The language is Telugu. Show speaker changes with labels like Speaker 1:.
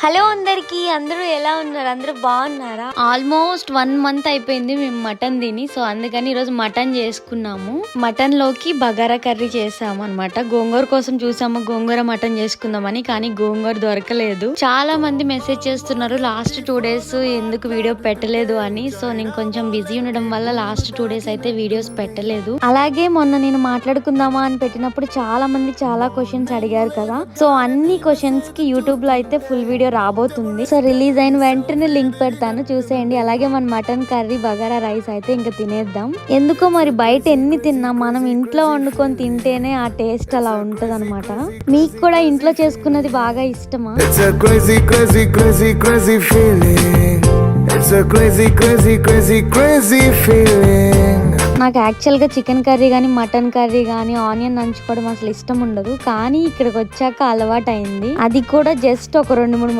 Speaker 1: హలో అందరికి, అందరూ ఎలా ఉన్నారు? అందరూ బాగున్నారా? ఆల్మోస్ట్ 1 మంత్ అయిపోయింది మేము మటన్ తిని. సో అందుకని ఈరోజు మటన్ చేసుకున్నాము. మటన్ లోకి బగారా కర్రీ చేసాము అనమాట. గోంగూర కోసం చూసాము గోంగూర మటన్ చేసుకుందామని, కానీ గోంగూర దొరకలేదు. చాలా మంది మెసేజ్ చేస్తున్నారు లాస్ట్ 2 days ఎందుకు వీడియో పెట్టలేదు అని. సో నేను కొంచెం బిజీ ఉండడం వల్ల లాస్ట్ 2 days అయితే వీడియోస్ పెట్టలేదు. అలాగే మొన్న నేను మాట్లాడుకుందామా అని పెట్టినప్పుడు చాలా మంది చాలా క్వశ్చన్స్ అడిగారు కదా. సో అన్ని క్వశ్చన్స్ కి యూట్యూబ్ లో అయితే ఫుల్ వీడియో రాబోతుంది. సో రిలీజ్ అయిన వెంటనే లింక్ పెడతాను, చూసేయండి. అలాగే మన మటన్ కర్రీ బగారా రైస్ అయితే ఇంకా తినేద్దాం. ఎందుకో మరి బయట ఎన్ని తిన్నా మనం ఇంట్లో వండుకొని తింటేనే ఆ టేస్ట్ అలా ఉంటది అనమాట. మీకు కూడా ఇంట్లో చేసుకున్నది బాగా ఇష్టమా? నాకు యాక్చువల్ గా చికెన్ కర్రీ గానీ మటన్ కర్రీ గానీ ఆనియన్ నంచుకోవడం అసలు ఇష్టం ఉండదు, కానీ ఇక్కడికి వచ్చాక అలవాటు అయింది. అది కూడా జస్ట్ ఒక 2-3